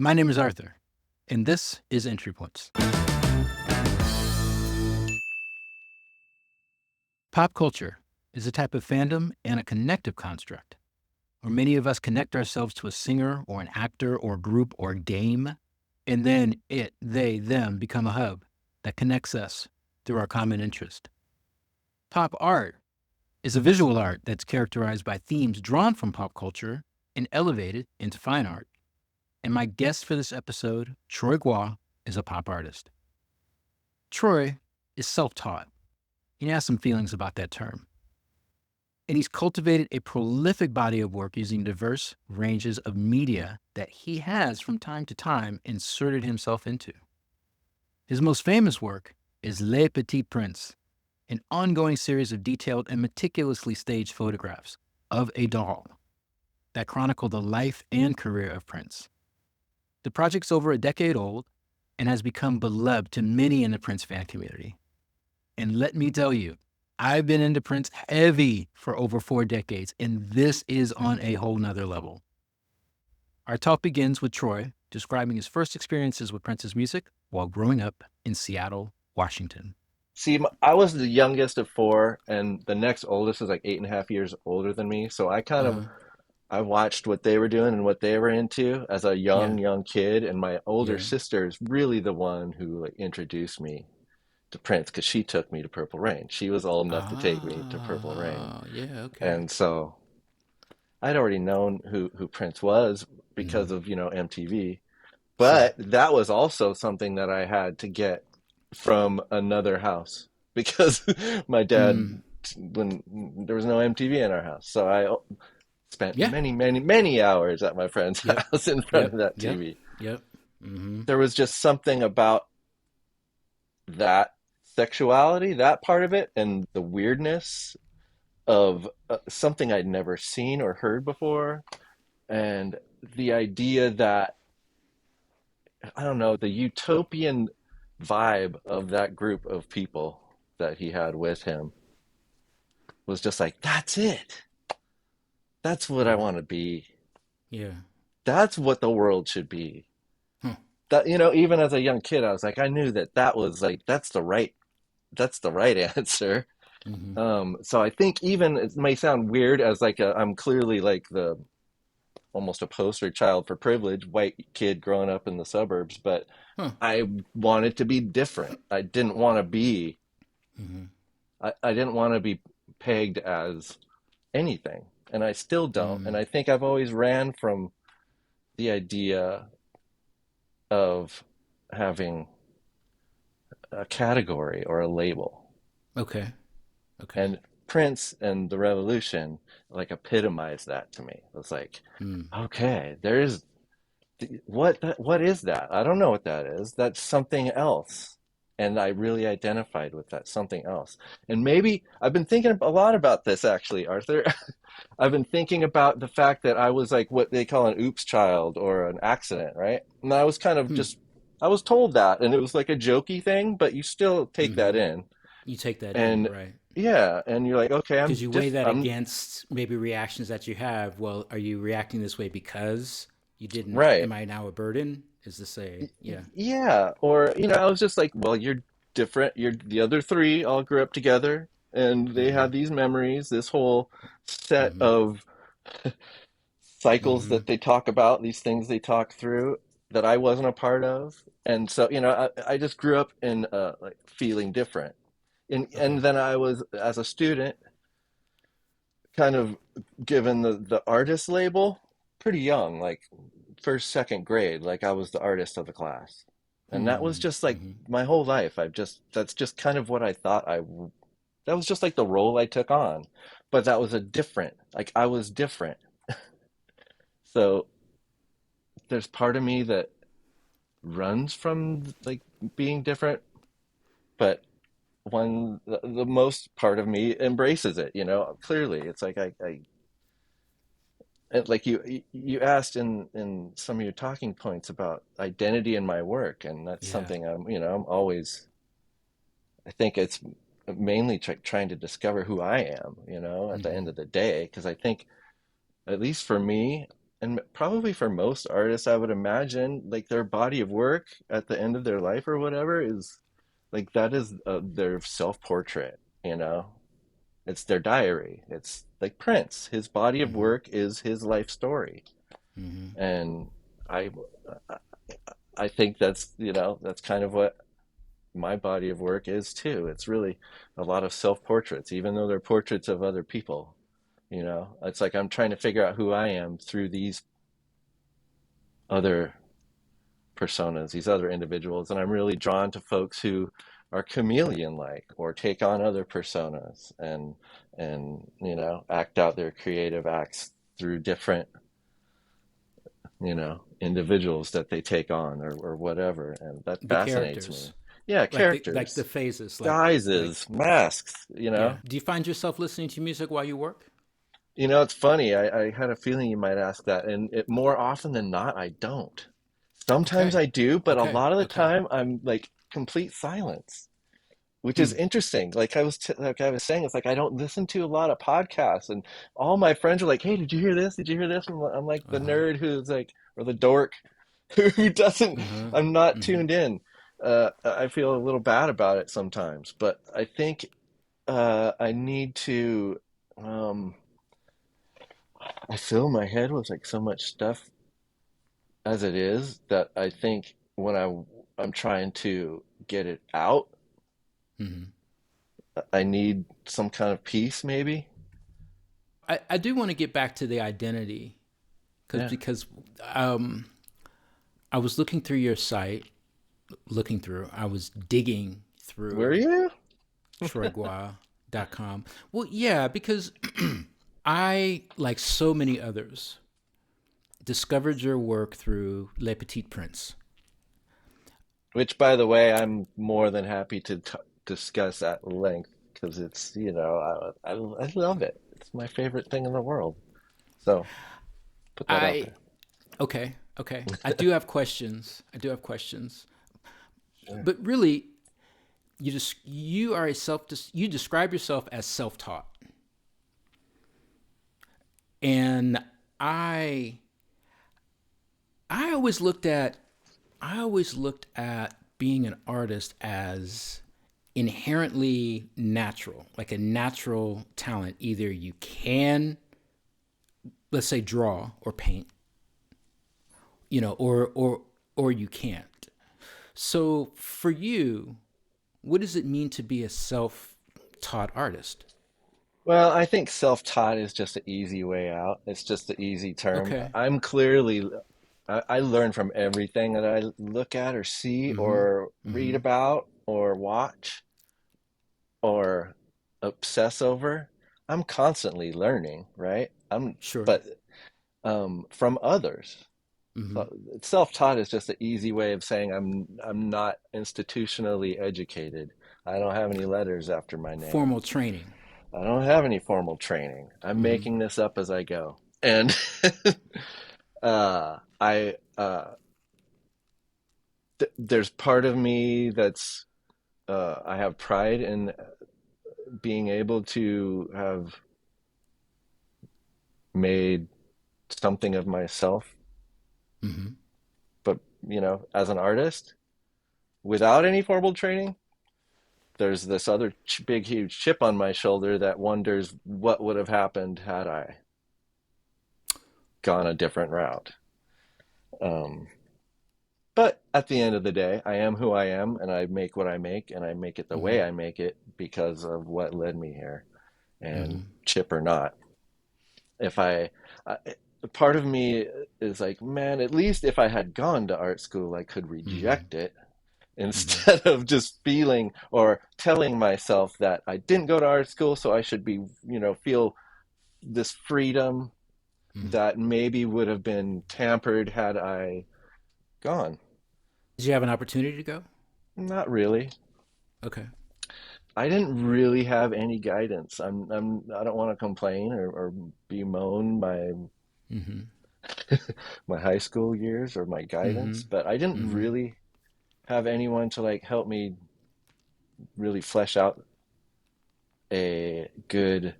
My name is Arthur, and this is Entry Points. Pop culture is a type of fandom and a connective construct, where many of us connect ourselves to a singer or an actor or group or game, and then it, they, them become a hub that connects us through our common interest. Pop art is a visual art that's characterized by themes drawn from pop culture and elevated into fine art. And my guest for this episode, Troy GUA, is a pop artist. Troy is self-taught. He has some feelings about that term. And he's cultivated a prolific body of work using diverse ranges of media that he has from time to time inserted himself into. His most famous work is Les Petits Princes, an ongoing series of detailed and meticulously staged photographs of a doll that chronicle the life and career of Prince. The project's over a decade old and has become beloved to many in the Prince fan community. And let me tell you, I've been into Prince heavy for over 4 decades, and this is on a whole nother level. Our talk begins with Troy describing his first experiences with Prince's music while growing up in Seattle, Washington. See, I was the youngest of four, and the next oldest is like 8.5 years older than me. So Uh-huh. I watched what they were doing and what they were into as a Yeah. young kid. And my older Yeah. sister is really the one who like introduced me to Prince because she took me to Purple Rain. She was old enough to take me to Purple Rain, Yeah. Okay. and so I'd already known who Prince was Mm-hmm. because of MTV. Sure. But that was also something that I had to get from another house because my dad, Mm. when there was no MTV in our house, so I spent Yeah. many hours at my friend's Yep. house in front Yep. of that Yep. TV. Yep. Mm-hmm. There was just something about that sexuality, that part of it, and the weirdness of something I'd never seen or heard before, and the idea that I don't know, the utopian vibe of that group of people that he had with him was just like, that's it. That's what I Yeah. want to be. Yeah. That's what the world should be. Huh. That, even as a young kid, I was like, I knew that was like, that's the right answer. Mm-hmm. So I think even it may sound weird as like I'm clearly like the almost a poster child for privilege, white kid growing up in the suburbs, but Huh. I wanted to be different. I didn't want to be Mm-hmm. I didn't want to be pegged as anything, and I still don't. And Mm. I think I've always ran from the idea of having a category or a label. Okay. Okay. And Prince and the Revolution like epitomize that to me. It was like, Mm. okay, there's what is that? I don't know what that is. That's something else. And I really identified with that something else. And maybe I've been thinking a lot about this actually, Arthur. I've been thinking about the fact that I was like what they call an oops child or an accident, right? And I was kind of Hmm. just I was told that and it was like a jokey thing, but you still take that Mm-hmm. in. You take that in, And right? yeah, and you're like, okay, Because you weigh that against maybe reactions that you have. Well, are you reacting this way because you didn't? right. Am I now a burden? Is this a yeah? Yeah, or I was just like, well, you're different. You're the other three all grew up together, and they Mm-hmm. have these memories, this whole set Mm-hmm. of cycles Mm-hmm. that they talk about, these things they talk through that I wasn't a part of, and so I just grew up in like feeling different, and Okay. then I was as a student kind of given the artist label pretty young, like first, second grade, like I was the artist of the class. And that was just like Mm-hmm. my whole life. That's just kind of what I thought that was just like the role I took on. But that was a different, like I was different. So there's part of me that runs from like being different, but the most part of me embraces it, clearly. It's like like you asked in some of your talking points about identity in my work, and that's Yeah. something I'm always I think it's mainly trying to discover who I am, at the end Mm-hmm. of the day, because I think at least for me, and probably for most artists, I would imagine like their body of work at the end of their life or whatever is like that is their self-portrait, you know? It's their diary. It's like Prince. His body of Mm-hmm. work is his life story. Mm-hmm. And I I think that's, that's kind of what my body of work is too. It's really a lot of self-portraits, even though they're portraits of other people. It's like I'm trying to figure out who I am through these other personas, these other individuals, and I'm really drawn to folks who are chameleon-like or take on other personas and act out their creative acts through different individuals that they take on or whatever, and that The fascinates me. characters, Yeah, like the characters, phases, like guises, masks. yeah. Do you find yourself listening to music while you work? It's funny. I had a feeling you might ask that, and more often than not, I don't. Sometimes Okay, I do, but a okay, lot of the okay. time, I'm like complete silence, which is Hmm. interesting. Like I was saying, it's like I don't listen to a lot of podcasts, and all my friends are like, "Hey, did you hear this? Did you hear this?" And I'm like the Uh-huh. nerd who's like, or the dork who doesn't. Uh-huh. I'm not Mm-hmm. tuned in. I feel a little bad about it sometimes, but I think I need to. Um, I fill my head with like so much stuff as it is that I think when I'm trying to get it out, Mm-hmm. I need some kind of peace, maybe. I do want to get back to the identity Yeah. because um, I was looking through your site, I was digging Were through you? troygua.com. Well, yeah, because I, like so many others, discovered your work through Le Petit Prince. Which, by the way, I'm more than happy to discuss at length because it's, I love it. It's my favorite thing in the world. So put that out I there. Okay, okay. I do have questions. Sure. But really, you are a self. You describe yourself as self-taught, and I I always looked at being an artist as inherently natural, like a natural talent. Either you can, let's say, draw or paint, or you can't. So for you, what does it mean to be a self-taught artist? Well, I think self-taught is just an easy way out. It's just the easy term. Okay. I'm clearly, I learn from everything that I look at or see Mm-hmm. or read Mm-hmm. about or watch or obsess over. I'm constantly learning, right? Sure. But from others. Mm-hmm. So self-taught is just an easy way of saying I'm not institutionally educated. I don't have any letters after my name. Formal training. I don't have any formal training. I'm Mm-hmm. making this up as I go. And I there's part of me that's I have pride in being able to have made something of myself, Mm-hmm. but as an artist without any formal training, there's this other big huge chip on my shoulder that wonders what would have happened had I gone a different route. Um, but at the end of the day, I am who I am, and I make what I make, and I make it the Mm-hmm. way I make it because of what led me here. And Mm-hmm. chip or not, if I part of me is like, man, at least if I had gone to art school, I could Mm-hmm. reject it Mm-hmm. instead of just feeling or telling myself that I didn't go to art school, so I should be, feel this freedom Mm-hmm. that maybe would have been tampered had I gone. Did you have an opportunity to go? Not really. Okay. I didn't really have any guidance. I don't want to complain or bemoan Mm-hmm. my high school years or my Mm-hmm. guidance, but I didn't Mm-hmm. really have anyone to like help me really flesh out a good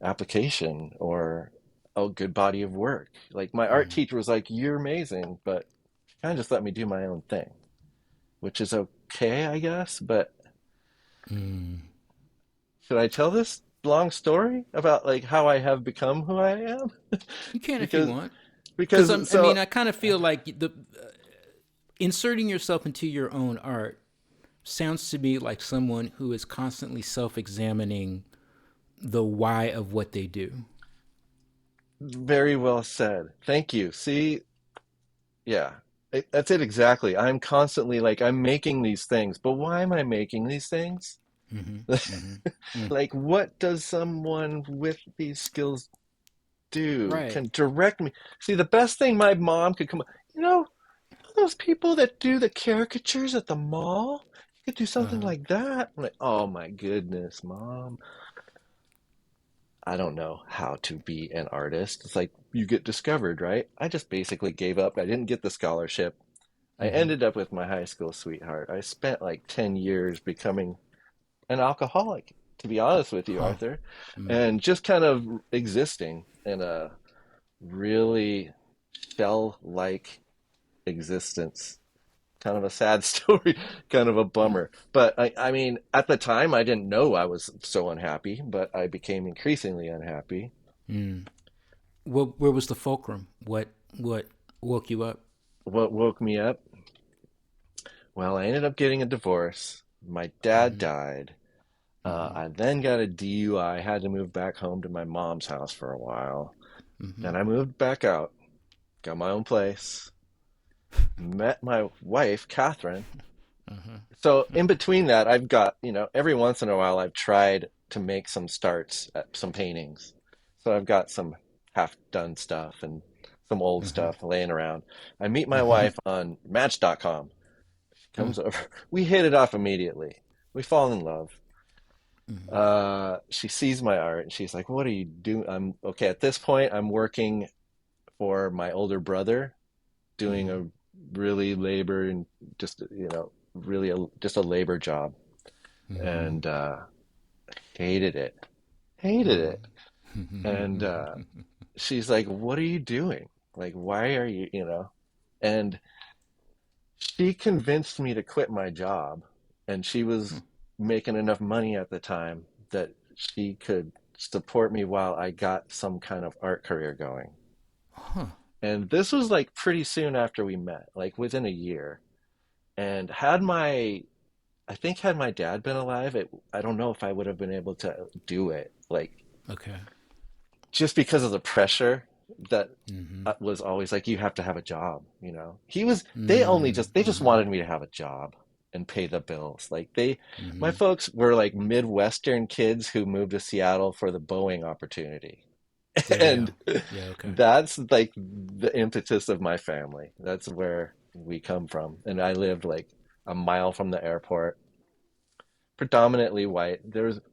application or a good body of work. Like my art Mm, teacher was like, "You're amazing," but she kind of just let me do my own thing, which is okay, I guess. But mm. should I tell this long story about like how I have become who I am? You can if you because want, because because I so mean, I kind of feel like the inserting yourself into your own art sounds to me like someone who is constantly self-examining the why of what they do. very well said. Thank you. See, yeah, that's it exactly. I'm constantly like I'm making these things, but why am I making these things? Mm-hmm. Mm-hmm. Mm. Like, what does someone with these skills do? Right. Can direct me. See, the best thing my mom could come, you know, those people that do the caricatures at the mall, you could do something Uh-huh. like that. I'm like, oh my goodness, mom. I don't know how to be an artist. It's like you get discovered, right? I just basically gave up. I didn't get the scholarship. I Mm-hmm. ended up with my high school sweetheart. I spent like 10 years becoming an alcoholic, to be honest with you, Huh. Arthur, Mm. and just kind of existing in a really shell-like existence. Kind of a sad story, kind of a Mm. bummer. But I mean, at the time, I didn't know I was so unhappy, but I became increasingly unhappy. Mm. Where was the fulcrum? What woke you up? What woke me up? Well, I ended up getting a divorce. My dad Mm-hmm. died. Mm-hmm. I then got a DUI. I had to move back home to my mom's house for a while. Mm-hmm. Then I moved back out, got my own place, met my wife, Catherine. Uh-huh. So in between that, I've got, every once in a while, I've tried to make some starts at some paintings. So I've got some half done stuff and some old Uh-huh. stuff laying around. I meet my Uh-huh. wife on Match.com. She Huh. comes over. We hit it off immediately. We fall in love. Mm-hmm. She sees my art and she's like, "What are you doing?" I'm okay. At this point, I'm working for my older brother, doing Mm-hmm. a really labor and just, really just a labor job. Mm-hmm. And hated it, hated it. And Mm-hmm. she's like, "What are you doing? Like, why are you, And she convinced me to quit my job. And she was making enough money at the time that she could support me while I got some kind of art career going. Huh. And this was like pretty soon after we met, like within a year. And I think had my dad been alive, I don't know if I would have been able to do it. Like, Okay. just because of the pressure that Mm-hmm. was always like, you have to have a job, they just Mm-hmm. wanted me to have a job and pay the bills. Like my Mm-hmm. folks were like Midwestern kids who moved to Seattle for the Boeing opportunity. There you go. And Yeah. Okay. that's like the impetus of my family. That's where we come from. And I lived like a mile from the airport, predominantly white.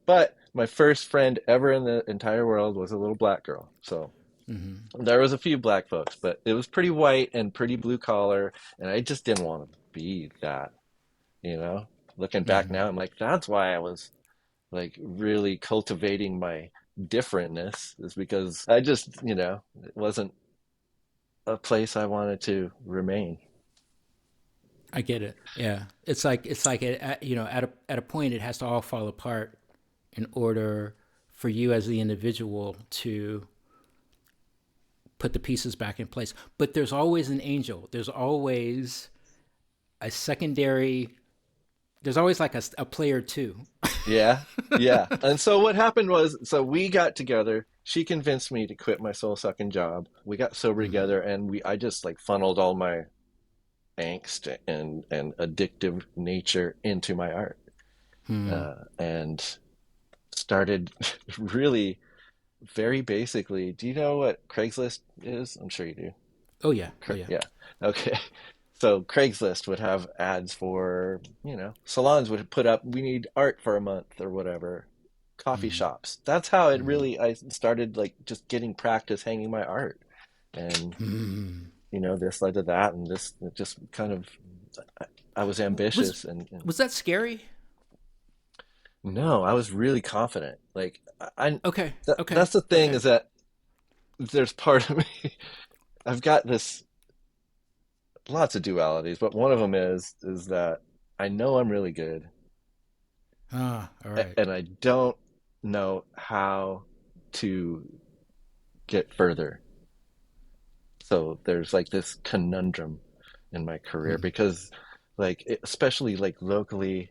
But my first friend ever in the entire world was a little black girl. So Mm-hmm. there was a few black folks, but it was pretty white and pretty blue collar, and I just didn't want to be that, you know. Looking back Mm-hmm. now, I'm like, that's why I was like really cultivating my differentness, is because I just, it wasn't a place I wanted to remain. I get it. Yeah. It's like at a point it has to all fall apart in order for you as the individual to put the pieces back in place. But there's always an angel. There's always a secondary. There's always like a player two. Yeah, yeah. And so what happened was, so we got together. She convinced me to quit my soul sucking job. We got sober Mm-hmm. together, and I just like funneled all my angst and addictive nature into my art, Hmm. and started really very basically. Do you know what Craigslist is? I'm sure you do. Oh yeah. Oh yeah. Yeah. Okay. So Craigslist would have ads for, salons would put up, we need art for a month or whatever. Coffee Mm-hmm. shops. That's how Mm-hmm. I started like just getting practice hanging my art. And, Mm-hmm. this led to that. And this it just kind of, I was Was ambitious and was that scary? no, I was really confident. Like, Okay. that's Okay. the thing Okay. is that there's part of me. I've got this lots of dualities, but one of them is that I know I'm really good, Ah, all right. and I don't know how to get further. So there's like this conundrum in my career Hmm. because especially like locally,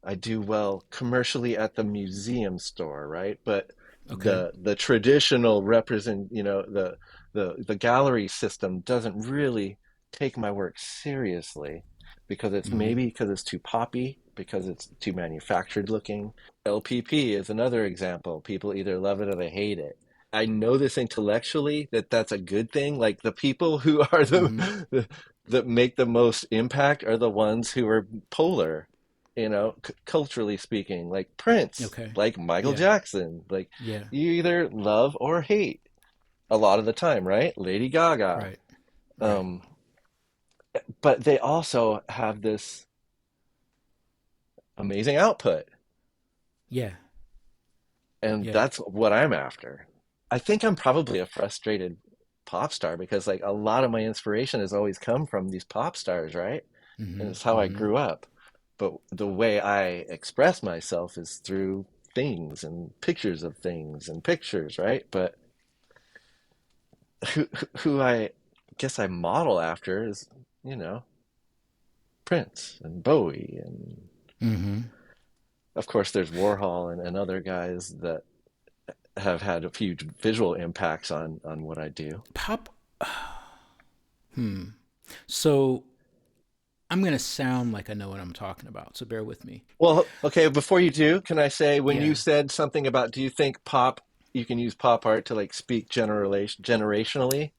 I do well commercially at the museum store, right? But Okay. the traditional represent, the gallery system doesn't really take my work seriously because Hmm. because it's too poppy, because it's too manufactured looking. LPP is another example. People either love it or they hate it. I know this intellectually that that's a good thing. Like the people who are Hmm. that make the most impact are the ones who are polar, culturally speaking, like Prince, Okay. like Michael Yeah. Jackson. Like Yeah. you either love or hate a lot of the time, right? Lady Gaga. Right. Right. Um, but they also have this amazing output, Yeah. and Yeah. that's what I'm after. I think I'm probably a frustrated pop star because like a lot of my inspiration has always come from these pop stars, right? And Hmm. it's how I Hmm. grew up. But the way I express myself is through things and pictures of things and pictures, right? But who I guess I model after is, you know, Prince and Bowie. And Hmm. of course, there's Warhol and other guys that have had a huge visual impacts on what I do. Pop. Hmm. So I'm gonna sound like I know what I'm talking about. So bear with me. Well, okay, before you do, can I say when you Yeah. said something about do you think you can use pop art to like speak generationally?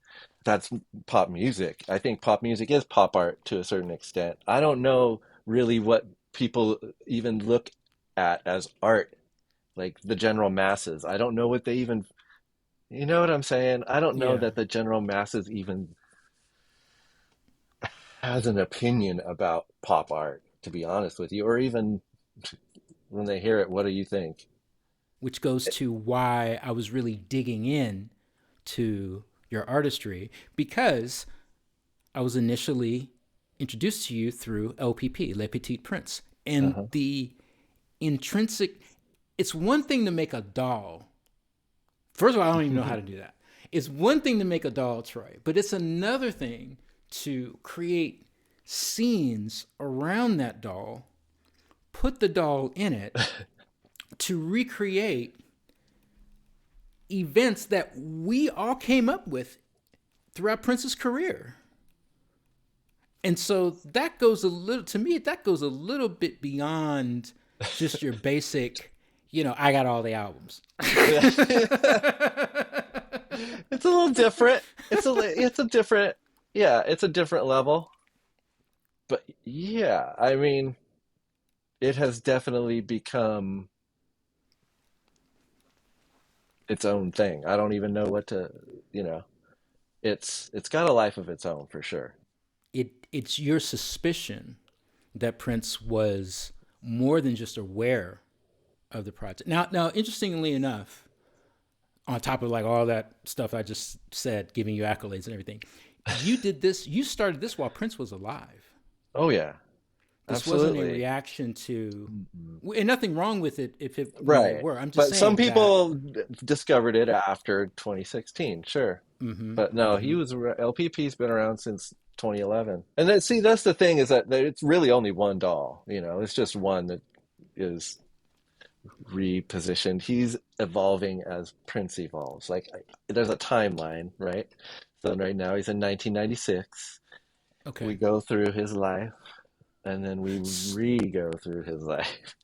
That's pop music. I think pop music is pop art to a certain extent. I don't know really what people even look at as art, like the general masses. I don't know what they even, you know what I'm saying? I don't know Yeah. that the general masses even has an opinion about pop art, to be honest with you, or even when they hear it, what do you think? Which goes to why I was really digging in to your artistry because I was initially introduced to you through LPP, Le Petit Prince. And Uh-huh. the intrinsic, it's one thing to make a doll. First of all, I don't even know how to do that. It's one thing to make a doll, Troy, but it's another thing to create scenes around that doll, put the doll in it to recreate events that we all came up with throughout Prince's career. And so that goes a little, to me, that goes a little bit beyond just your basic, I got all the albums. It's a little different. It's a different, yeah, it's a different level. But yeah, I mean, it has definitely become its own thing. I don't even know what to, you know, it's got a life of its own for sure. It's your suspicion that Prince was more than just aware of the project. Now, interestingly enough, on top of like all that stuff I just said, giving you accolades and everything, you started this while Prince was alive. Oh yeah, This wasn't a absolutely. reaction to, Mhm. and nothing wrong with it if it Right. were. I'm just But some saying that. people discovered it after 2016, sure. Mm-hmm. But no, Mm-hmm. LPP's been around since 2011. And then see, that's the thing is that it's really only one doll, it's just one that is repositioned. He's evolving as Prince evolves. Like there's a timeline, right? So right now he's in 1996. We Okay. go through his life and then we re-go through his life.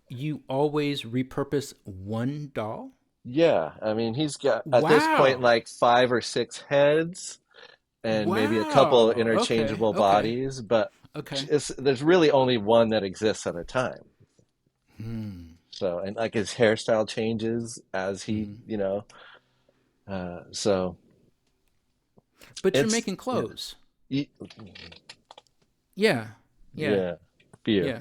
You always repurpose one doll? Yeah, I mean, he's got at this point Wow. like five or six heads and maybe a couple Wow. Okay. interchangeable Okay. bodies, but Okay. there's really only one that exists at a time. Hmm. So, and like his hairstyle changes as he, Hmm. so But you're it's, making yeah, clothes. y- Yeah. Yeah. yeah, few, Yeah.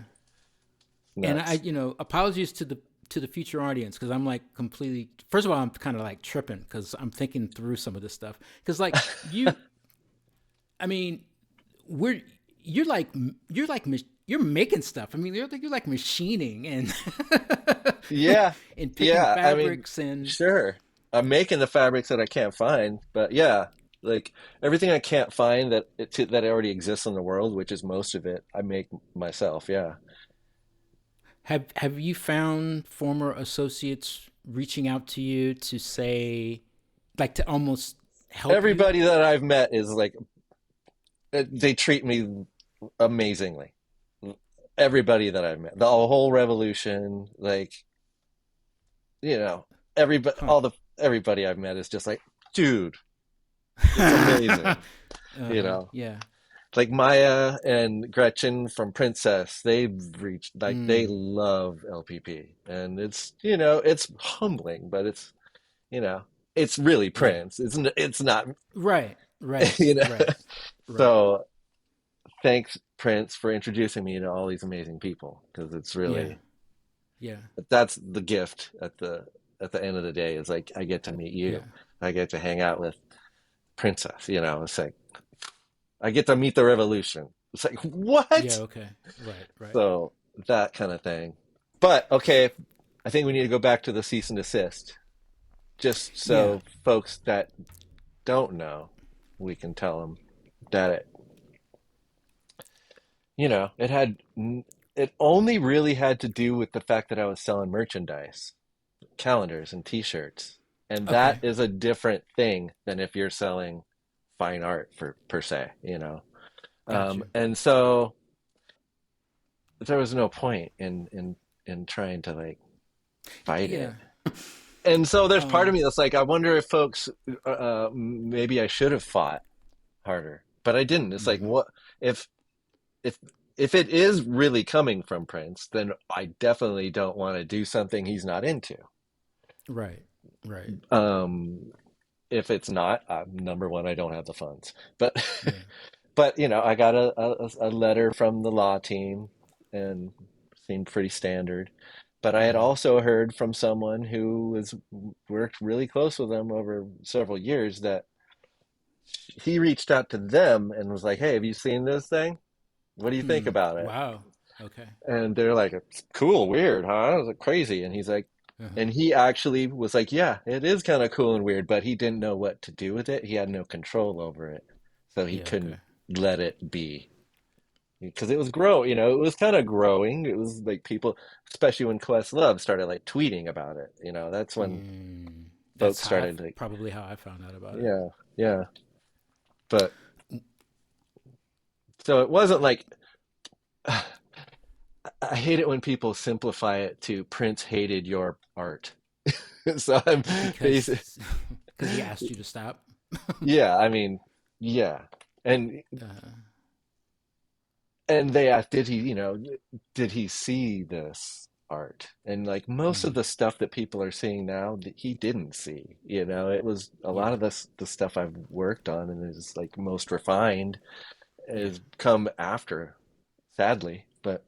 And nuts. apologies to to the future audience, because I'm like completely. First of all, I'm kind of like tripping because I'm thinking through some of this stuff. Because like you, I mean, we're you're like you're like you're making stuff. I mean, you're like machining and Yeah, and picking yeah. I mean, fabrics and sure. I'm making the fabrics that I can't find, but yeah, like everything I can't find that already exists in the world, which is most of it, I make myself. Yeah. have you found former associates reaching out to you to say, like, to almost help you? Everybody that I've met is like they treat me amazingly. Everybody that I've met, the whole revolution, like everybody, Huh. everybody I've met is just like, dude, it's amazing. You know, Yeah. like Maya and Gretchen from Princess, they've reached like they Mm. love LPP, and it's humbling, but you know, it's really Yeah. Prince. It's not, Right. Right. you know. Right. Right. So thanks, Prince, for introducing me to all these amazing people because it's Yeah. really Yeah. that's the gift at the end of the day is like I get to meet Yeah. you. I get to hang out with Princess, it's like I get to meet the revolution. It's like Yeah. what? Okay. Right. Right. So that kind of thing. But okay, I think we need to go back to the cease and desist. Just Yeah. so folks that don't know, we can tell them that it it only really had to do with the fact that I was selling merchandise, calendars and t-shirts. And that Okay. is a different thing than if you're selling fine art for per se. Got you. And so there was no point in trying to like fight Yeah. it. And so there's part of Um. me that's like, I wonder if folks, maybe I should have fought harder, but I didn't. It's like, Hmm. what if if if it is really coming from Prince, then I definitely don't want to do something he's not into. Right. Right. Um, if it's not, number one, I don't have the funds. But Yeah. but I got a letter from the law team and seemed pretty standard. But I had Hmm. also heard from someone who was worked really close with them over several years that he reached out to them and was like, "Hey, have you seen this thing? What do you think Hmm. about it?" Wow. Okay. And they're like, "It's cool, weird, huh?" I was like, "Crazy." And Uh-huh. and he actually was like, "Yeah, it is kind of cool and weird," but he didn't know what to do with it. He had no control over it, so he Yeah. couldn't Okay. let it be because it was it was kind of growing. It was like people, especially when Questlove started like tweeting about it. That's when Mm. That's folks how started like, probably how I found out about it. yeah, yeah. But so it wasn't like I hate it when people simplify it to Prince hated your art. So I'm basically, Because because he asked you to stop. yeah, I mean, yeah. And Uh, they asked, did he see this art? And like most of mm, the stuff that people are seeing now, that he didn't see. It was a lot yeah. of the stuff I've worked on and is like most refined Yeah. has come after, sadly. But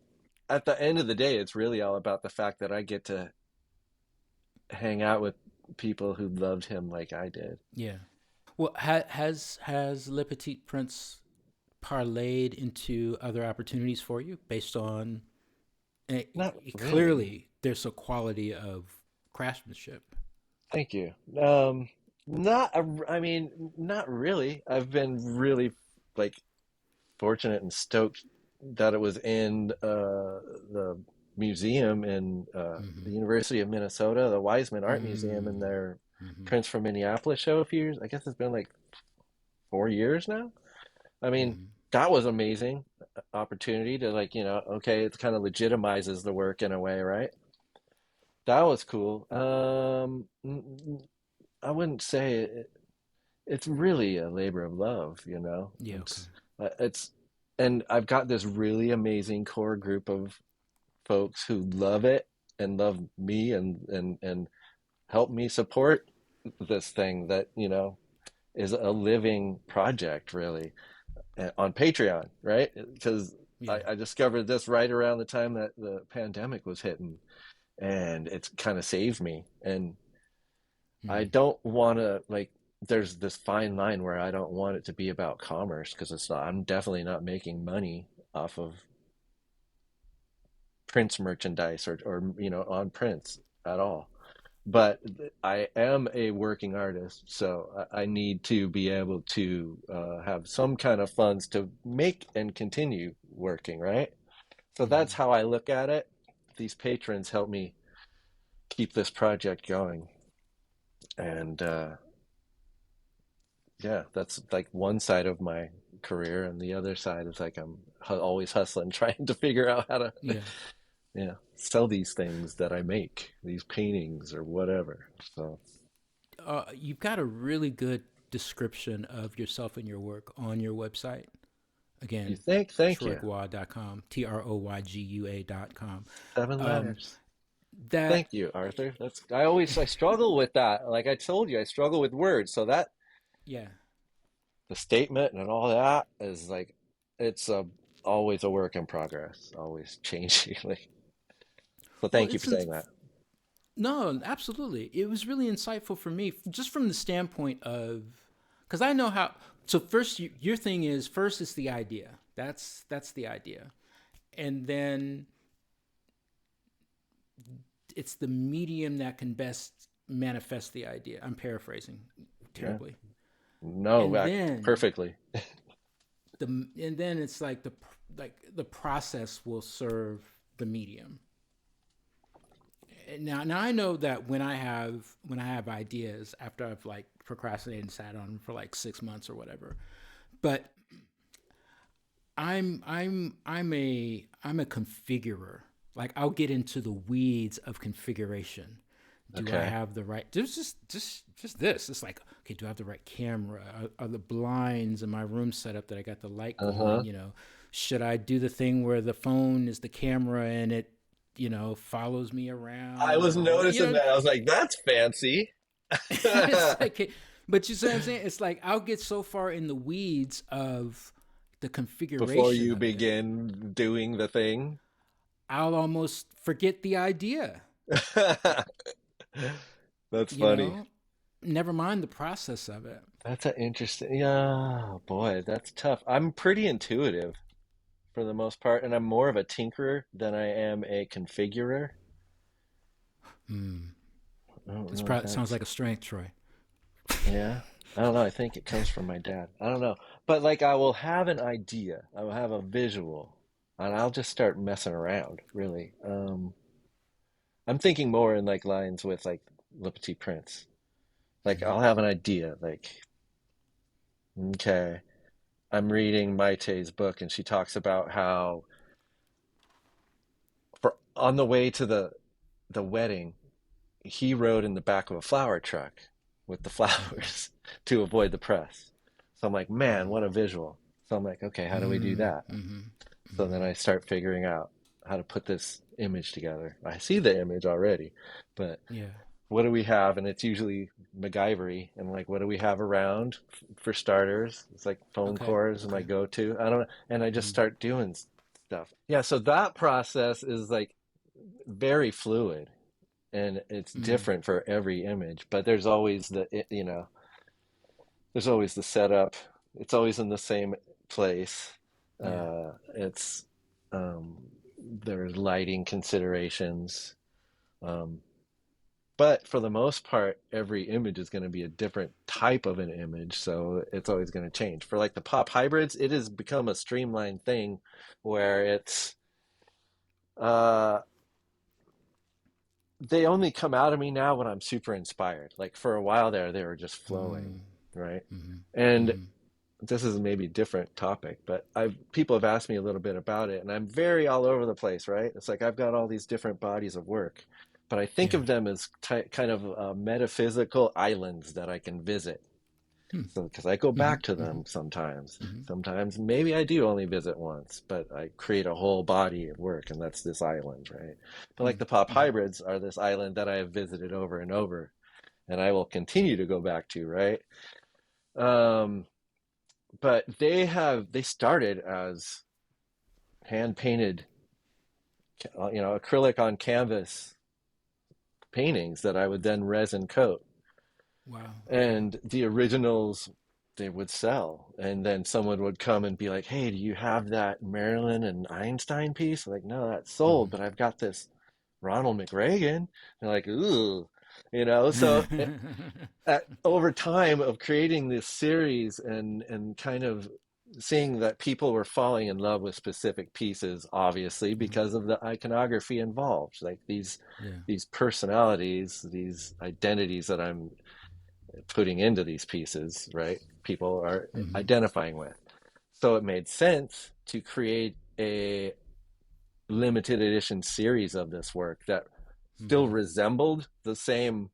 at the end of the day, it's really all about the fact that I get to hang out with people who loved him like I did. Yeah. Well, has Le Petit Prince parlayed into other opportunities for you based on eh, Not really. clearly there's a quality of craftsmanship. Thank you. Not, I mean, not really. I've been really like fortunate and stoked that it was in the museum in the Mm-hmm. University of Minnesota, the Weizmann Art Museum, and Mm, their mm-hmm. Prince from Minneapolis show a few years. I guess it's been like 4 years now. I mean, Mm-hmm. that was amazing opportunity to like, okay, it kind of legitimizes the work in a way, right? That was cool. I wouldn't say it's really a labor of love, Yeah. Okay. It's and I've got this really amazing core group of folks who love it and love me and help me support this thing that, is a living project really on Patreon, right? Because Yeah. I discovered this right around the time that the pandemic was hitting. and it's kind of saved me. And I Mm, don't want to like. There's this fine line where I don't want it to be about commerce because it's not. I'm definitely not making money off of Prince merchandise or on Prince at all. But I am a working artist, so I need to be able to have some kind of funds to make and continue working, right? So that's mm. how I look at it. These patrons help me keep this project going. And yeah, that's like one side of my career, and the other side is like I'm always hustling, trying to figure out how to, Yeah. sell these things that I make, these paintings or whatever. So You've got a really good description of yourself and your work on your website. you Again, think? Thank you. troygua.com, TROYGUA.com. Um,7 letters. that, Thank you, Arthur. I struggle with that. Like I told you, I struggle with words. So that yeah. the statement and all that is like it's always a work in progress, always changing. Like, so Well, thank you for it's saying that. no, absolutely. It was really insightful for me, just from the standpoint of, because I know how. So first, your thing is first is the idea. That's the idea, and then it's the medium that can best manifest the idea. I'm paraphrasing Yeah. terribly, No, and then perfectly. it's like the process will serve the medium. Now I know that when I have ideas after I've like procrastinated and sat on them for like 6 months or whatever, but I'm a configurer. Like I'll get into the weeds of configuration. Do I Okay. have the right? There's just this. It's like, okay, do I have the right camera? Are the blinds in my room set up that I got the light Uh-huh. going? Should I do the thing where the phone is the camera and it follows me I around was or what? noticing that. I was like, that's fancy. It's like, but you see what I'm saying? It's like I'll get so far in the weeds of the Before configuration you of it, begin doing the thing. I'll almost forget the idea. That's You funny. know, never mind the process of it. That's an interesting, yeah, boy, that's tough. I'm pretty intuitive for the most part, and I'm more of a tinkerer than I am a configurer. Hmm. I don't This know if probably sounds that's, like a strength, Troy. yeah. I don't know. I think it comes from my dad. I don't know. But like I will have an idea. I will have a visual, and I'll just start messing around, really. I'm thinking more in like lines with like Le Petit Prince. Like Mm-hmm. I'll have an idea, like, okay, I'm reading Maite's book, and she talks about how for on the way to the wedding, he rode in the back of a flower truck with the Mm-hmm. flowers to avoid the press. So I'm like, man, Mm-hmm. what a visual. So I'm like, okay, how do we do that? Mm-hmm. So then Mm-hmm. I start figuring out how to put this image together. I see the image already, but Yeah. what do we have? And it's usually MacGyvery. And like, what do we have around for starters? It's like phone Okay. cords, my Okay. go-to. I don't know. And I just Mm-hmm. start doing stuff. Yeah. So that process is like very fluid and it's Mm-hmm. different for every image, but there's always there's always the setup. It's always in the same place. Yeah. It's, there's lighting considerations. Um, But for the most part, every image is going to be a different type of an image, so it's always going to change. For like the pop hybrids, it has become a streamlined thing where it's uh they only come out of me now when I'm super inspired. Like for a while there, they were just flowing, right? Mm-hmm. And Mm-hmm. this is maybe a different topic, but I've people have asked me a little bit about it, and I'm very all over the place, right? It's like I've got all these different bodies of work, but I think Yeah. of them as kind of metaphysical islands that I can visit. Hmm. So, because I go Mm-hmm. back to Mm-hmm. them sometimes. Mm-hmm. Sometimes maybe I do only visit once, but I create a whole body of work, and that's this island, right? But like the pop Mm-hmm. hybrids are this island that I have visited over and over, and I will continue to go back to, right? Um, but they started as hand painted, acrylic on canvas. paintings that I would then resin coat. Wow. Okay. And the originals they would sell. And then someone would come and be like, "Hey, do you have that Marilyn and Einstein piece?" I'm like, "No, that's sold, but I've got this Ronald McReagan." They're like, "Ooh." So over time of creating this series and kind of seeing that people were falling in love with specific pieces, obviously Mhm. because of the iconography involved, like Yeah. these personalities, these identities that I'm putting into these pieces, right? People are Hmm. identifying with. So it made sense to create a limited edition series of this work that still Hmm. resembled the same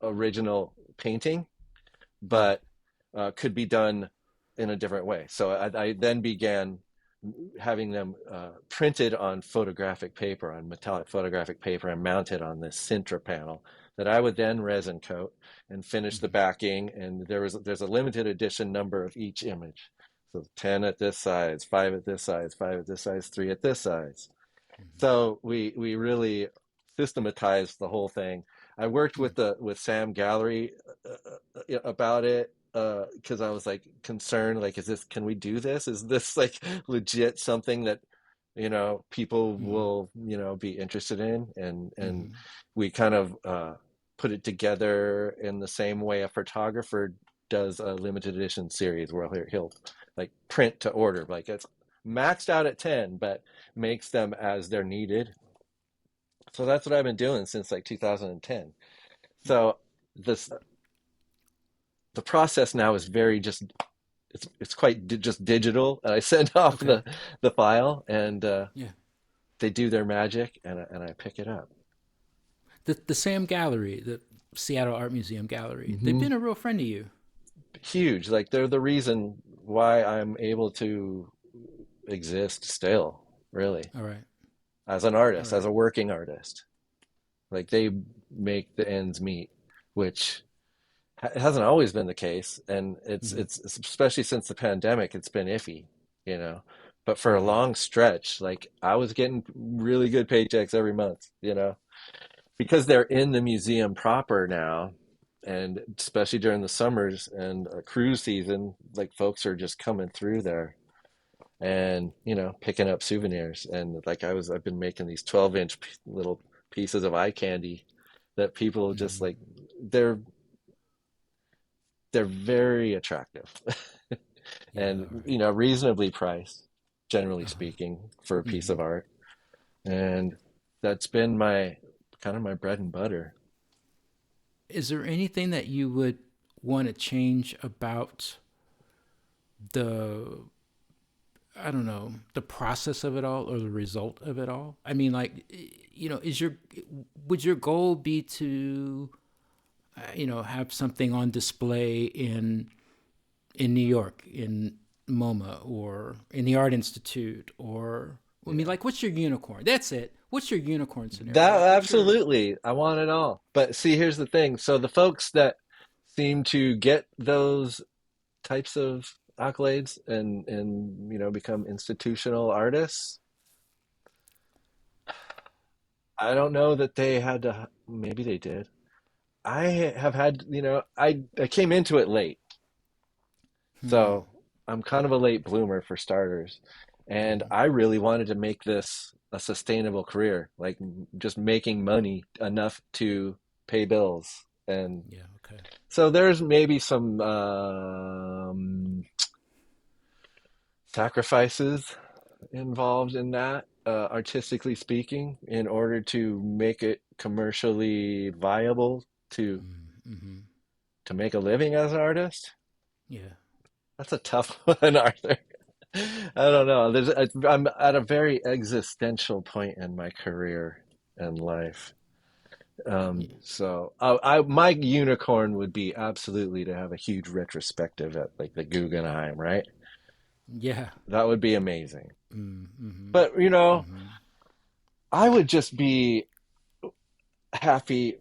original painting, Yeah. but could be done in a different way. So I then began having them printed on photographic paper, on metallic photographic paper, and mounted on this Sintra panel that I would then resin coat and finish the Hmm. backing. And there's a limited edition number of each image. So 10 at this size, 5 at this size, 5 at this size, 3 at this size. Hmm. So we really systematized the whole thing. I worked Yeah. with Sam Gallery about it because I was like concerned, like, is this, can we do this? Is this like legit something that people Hmm. will be interested in? And Hmm. we kind of put it together in the same way a photographer does a limited edition series where he'll like print to order, like it's maxed out at 10, but makes them as they're needed. So that's what I've been doing since like 2010. Yeah. So this the process now is very just it's quite just digital. And I send off Okay. the file and Yeah. they do their magic and I pick it up. The Sam Gallery, the Seattle Art Museum Gallery, they've Hmm. been a real friend to you. Huge. Like they're the reason why I'm able to exist still, really, All right. as an All artist, as right. a working artist. Like they make the ends meet, which it hasn't always been the case, and Hmm. it's especially since the pandemic, it's been iffy, you know. But for a Hmm. long stretch, like I was getting really good paychecks every month, because they're in the museum proper now, and especially during the summers and cruise season, like folks are just coming through there and picking up souvenirs. And like I've been making these 12-inch little pieces of eye candy that people just Hmm. like they're they're very attractive Yeah. and All right. reasonably priced, generally Uh-huh. speaking, for a piece Hmm. of art. And that's been my kind of my bread and butter. Is there anything that you would want to change about the, I don't know, the process of it all or the result of it all? I mean, like, would your goal be to, have something on display in New York, in MoMA, or in the Art Institute, or I mean, Yeah. like, what's your unicorn? That's it. What's your unicorn scenario? That Like, what's your absolutely. I want it all. But see, here's the thing. So the folks that seem to get those types of accolades and become institutional artists, I don't know that they had to, maybe they did. I have had, I came into it late. hmm, So I'm kind of a late bloomer for starters. And hmm, I really wanted to make this a sustainable career, like just making money enough to pay bills. And yeah, okay, so there's maybe some sacrifices involved in that, artistically speaking, in order to make it commercially viable to mm-hmm. to make a living as an artist. Yeah, That's a tough one, Arthur. I don't know. I'm at a very existential point in my career and life. yeah, So my unicorn would be absolutely to have a huge retrospective at like the Guggenheim, right? yeah, That would be amazing. mm-hmm. But Mm-hmm. I would just be happy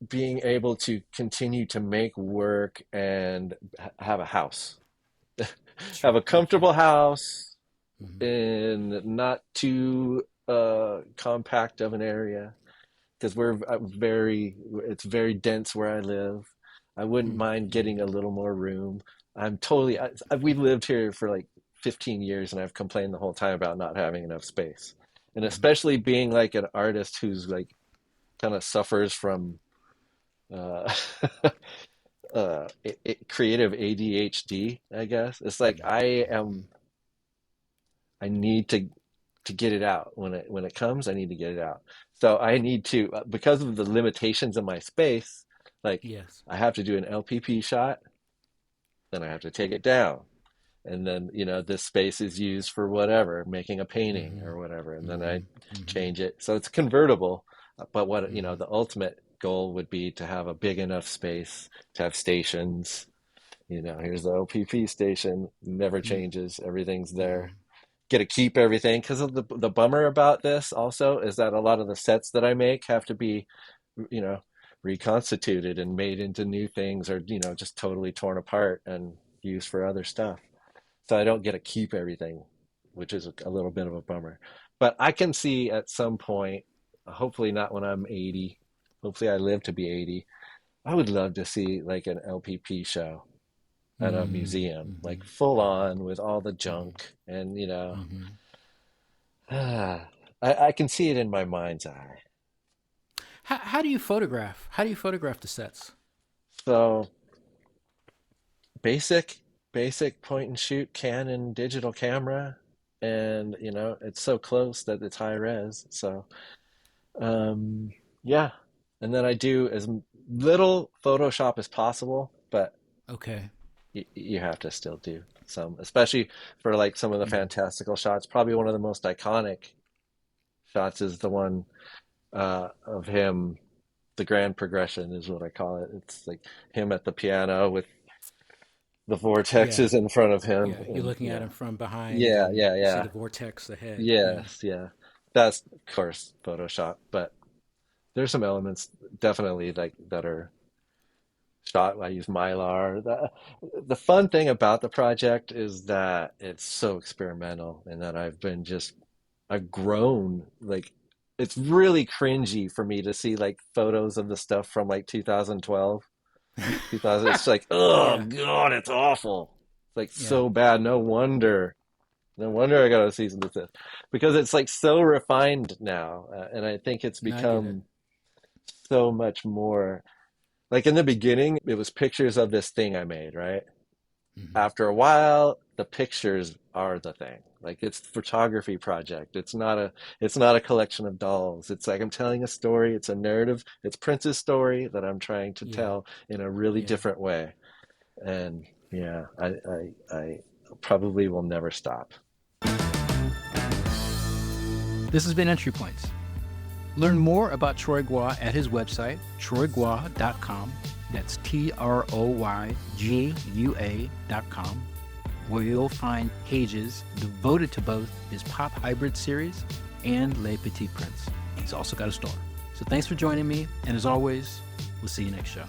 being able to continue to make work and have a house, have Sure, a okay, comfortable house mm-hmm. in not too compact of an area because it's very dense where I live. I wouldn't mind Mm-hmm. getting a little more room. We've lived here for like 15 years and I've complained the whole time about not having enough space. And Mm-hmm. especially being like an artist who's like kind of suffers from uh, creative ADHD, I guess. It's like I need to get it out when it comes. I need to get it out. So I need to because of the limitations of my space. Like Yes. I have to do an LPP shot, then I have to take it down, and then this space is used for whatever, making a painting Mm-hmm. or whatever, and then I Mm-hmm. Mm-hmm. change it. So it's convertible. But what Mm-hmm. the ultimate goal would be to have a big enough space to have stations. Here's the LPP station, never changes, everything's there. Mm-hmm. Get to keep everything because of the bummer about this also is that a lot of the sets that I make have to be, you know, reconstituted and made into new things or, just totally torn apart and used for other stuff. So I don't get to keep everything, which is a little bit of a bummer. But I can see at some point, hopefully not when I'm 80, hopefully I live to be 80. I would love to see like an LPP show at a museum, like Mm-hmm. full Mm-hmm. on with all the Mm-hmm. junk and Mm-hmm. I can see it in my mind's eye. How do you photograph? How do you photograph the sets? So basic, basic point and shoot Canon digital camera, and it's so close that it's high res. So um, yeah, and then I do as little Photoshop as possible, but Okay. you have to still do some, especially for like some of the Mm-hmm. fantastical shots. Probably one of the most iconic shots is the one of him. The grand progression is what I call it. It's like him at the piano with the Yeah. vortexes in front of him, Yeah. You're and looking at him from behind, yeah, and yeah, you see yeah, the vortex ahead. Yeah. yes, yeah. That's of course Photoshop, but there's some elements definitely like that are shot. I use Mylar. The fun thing about the project is that it's so experimental, and that I've grown like. It's really cringy for me to see like photos of the stuff from like 2012 2000. It's like, oh Yeah. God, it's awful. It's like Yeah. so bad. No wonder I got a season with this because it's like so refined now, and I think it's No, I get it. become so much more. Like in the beginning, it was pictures of this thing I made, right? Mm-hmm. After a while, the pictures are the thing. Like it's a photography project. It's not a collection of dolls. It's like I'm telling a story. It's a narrative. It's Prince's story that I'm trying to Yeah. tell in a really Yeah. different way. And yeah, I probably will never stop. This has been Entry Points. Learn more about Troy Gua at his website, troygua.com. That's TROYGUA.com, where you'll find pages devoted to both his Pop Hybrid series and Les Petits Princes. He's also got a store. So thanks for joining me, and as always, we'll see you next show.